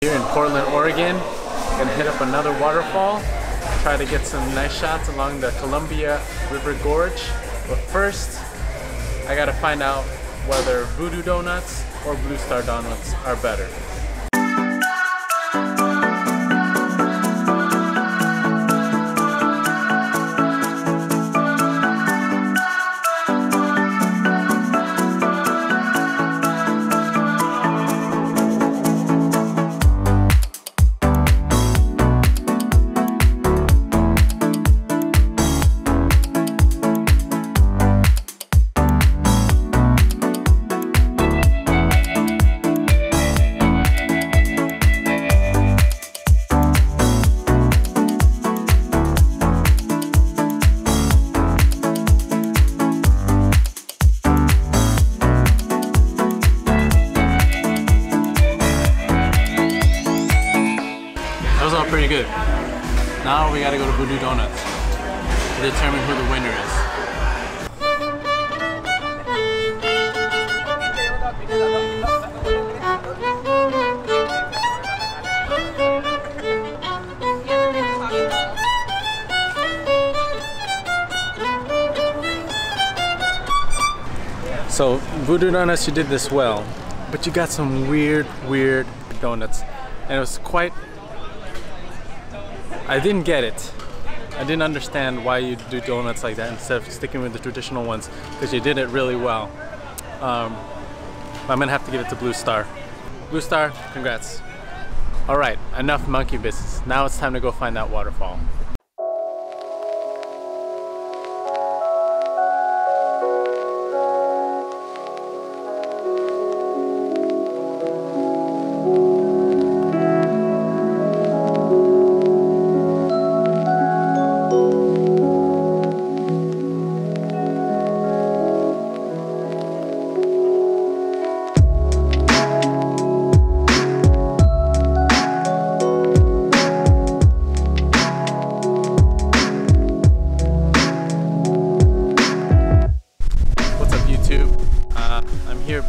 Here in Portland, Oregon, gonna hit up another waterfall, try to get some nice shots along the Columbia River Gorge. But first, I gotta find out whether Voodoo Donuts or Blue Star Donuts are better. Pretty good. Now we gotta go to Voodoo Donuts to determine who the winner is. So Voodoo Donuts, you did this well, but you got some weird donuts, and it was quite. I didn't get it. I didn't understand why you do donuts like that instead of sticking with the traditional ones, because you did it really well. I'm gonna have to give it to Blue Star. Blue Star, congrats. All right, enough monkey business. Now it's time to go find that waterfall.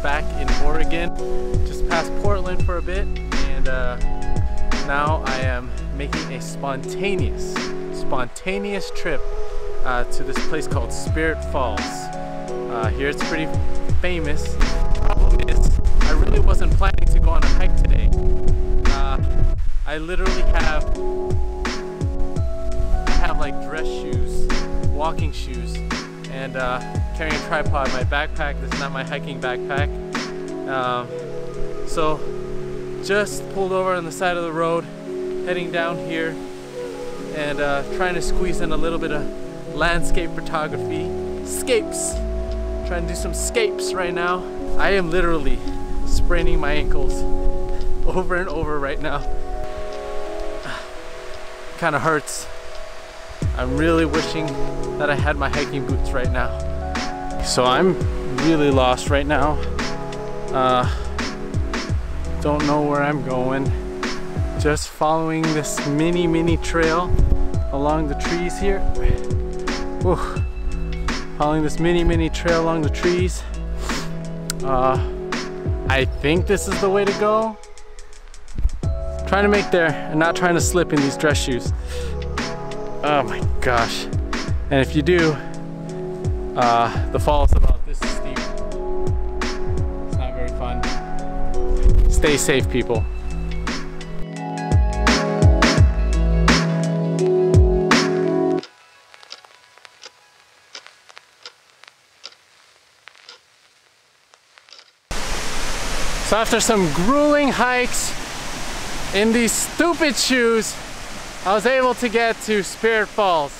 Back in Oregon, just past Portland for a bit, and now I am making a spontaneous trip to this place called Spirit Falls. Here it's pretty famous. The problem is I really wasn't planning to go on a hike today. I literally have like dress shoes, walking shoes, and carrying a tripod, my backpack. This is not my hiking backpack. So just pulled over on the side of the road, heading down here, and trying to squeeze in a little bit of landscape photography. Scapes! Trying to do some scapes right now. I am literally spraining my ankles over and over right now. Kind of hurts. I'm really wishing that I had my hiking boots right now. So I'm really lost right now. Don't know where I'm going. Just following this mini trail along the trees here. Whew. Following this mini trail along the trees. I think this is the way to go. Trying to make there and not trying to slip in these dress shoes. Oh my gosh. And if you do, the fall is about this steep. It's not very fun. Stay safe, people. So after some grueling hikes in these stupid shoes, I was able to get to Spirit Falls.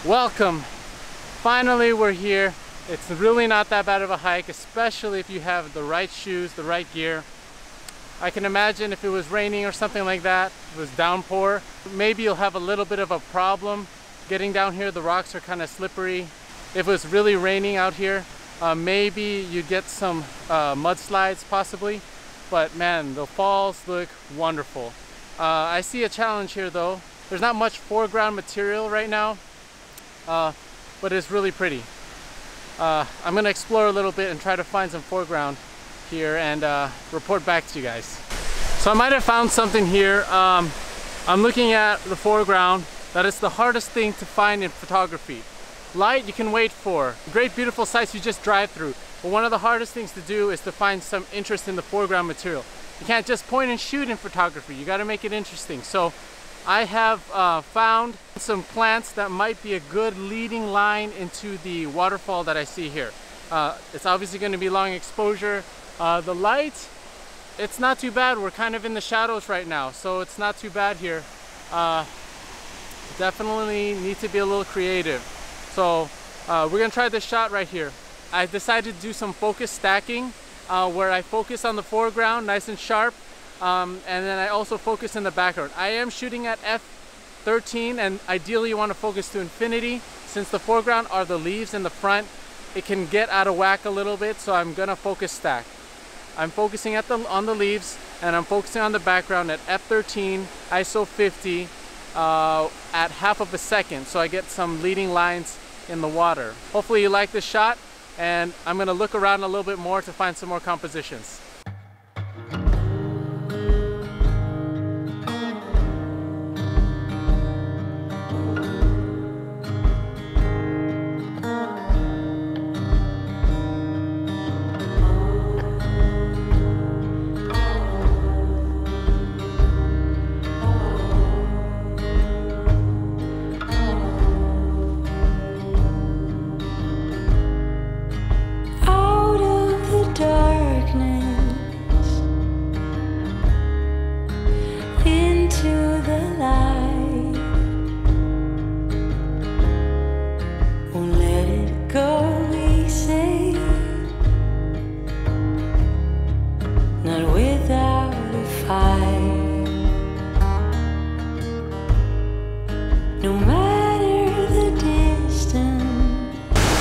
Welcome. Finally we're here. It's really not that bad of a hike, especially if you have the right shoes, the right gear. I can imagine if it was raining or something like that, it was downpour, maybe you'll have a little bit of a problem getting down here. The rocks are kind of slippery. If it was really raining out here, maybe you'd get some mudslides possibly. But man, the falls look wonderful. I see a challenge here though. There's not much foreground material right now, but it's really pretty. I'm gonna explore a little bit and try to find some foreground here and report back to you guys. So So I might have found something here. I'm looking at the foreground. That is the hardest thing to find in photography. Light you can wait for. Great beautiful sights you just drive through. But one of the hardest things to do is to find some interest in the foreground material. You can't just point and shoot in photography. You got to make it interesting. So I have found some plants that might be a good leading line into the waterfall that I see here. It's obviously going to be long exposure. The light, it's not too bad. We're kind of in the shadows right now, so it's not too bad here. Definitely need to be a little creative. So we're gonna try this shot right here. I decided to do some focus stacking where I focus on the foreground nice and sharp, and then I also focus in the background. I am shooting at f13, and ideally you want to focus to infinity. Since the foreground are the leaves in the front, it can get out of whack a little bit, so I'm gonna focus stack. I'm focusing on the leaves, and I'm focusing on the background at f13, ISO 50, at half of a second, so I get some leading lines in the water. Hopefully you like this shot, and I'm gonna look around a little bit more to find some more compositions.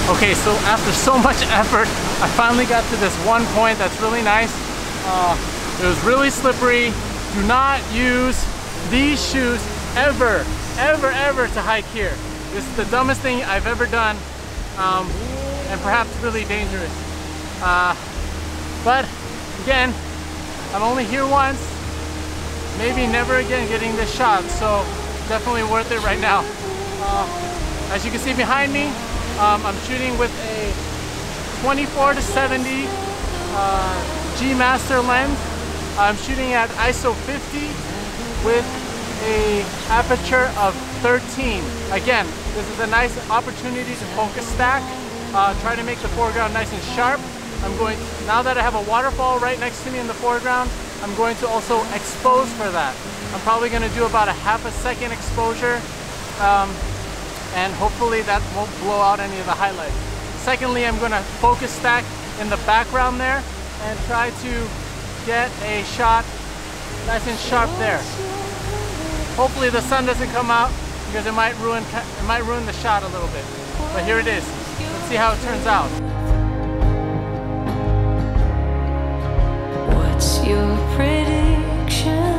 Okay, so after so much effort, I finally got to this one point that's really nice. It was really slippery. Do not use these shoes ever to hike here. This is the dumbest thing I've ever done, and perhaps really dangerous. But again, I'm only here once, maybe never again getting this shot, so definitely worth it right now. As you can see behind me, I'm shooting with a 24-70 G Master lens. I'm shooting at ISO 50 with a aperture of 13. Again, this is a nice opportunity to focus stack, try to make the foreground nice and sharp. Now that I have a waterfall right next to me in the foreground, I'm going to also expose for that. I'm probably going to do about a half a second exposure, and hopefully that won't blow out any of the highlights. Secondly, I'm going to focus stack in the background there and try to get a shot nice and sharp there. Hopefully the sun doesn't come out because it might ruin the shot a little bit. But here it is. Let's see how it turns out. What's your prediction?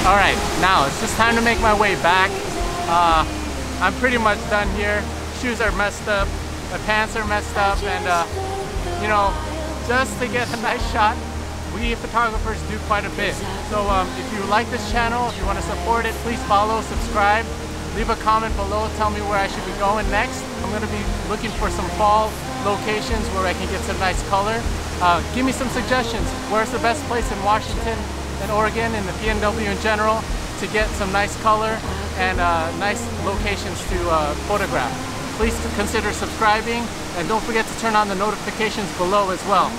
Alright, now it's just time to make my way back. I'm pretty much done here. Shoes are messed up, my pants are messed up, and you know, just to get a nice shot, we photographers do quite a bit. So if you like this channel, if you want to support it, please follow, subscribe, leave a comment below, tell me where I should be going next. I'm going to be looking for some fall locations where I can get some nice color. Give me some suggestions. Where's the best place in Washington and Oregon and the PNW in general to get some nice color and nice locations to photograph. Please consider subscribing, and don't forget to turn on the notifications below as well.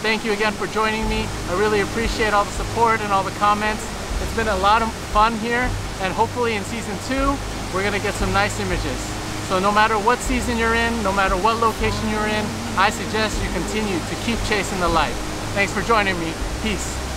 Thank you again for joining me. I really appreciate all the support and all the comments. It's been a lot of fun here, and hopefully in season 2 we're gonna get some nice images. So no matter what season you're in, no matter what location you're in, I suggest you continue to keep chasing the light. Thanks for joining me. Peace.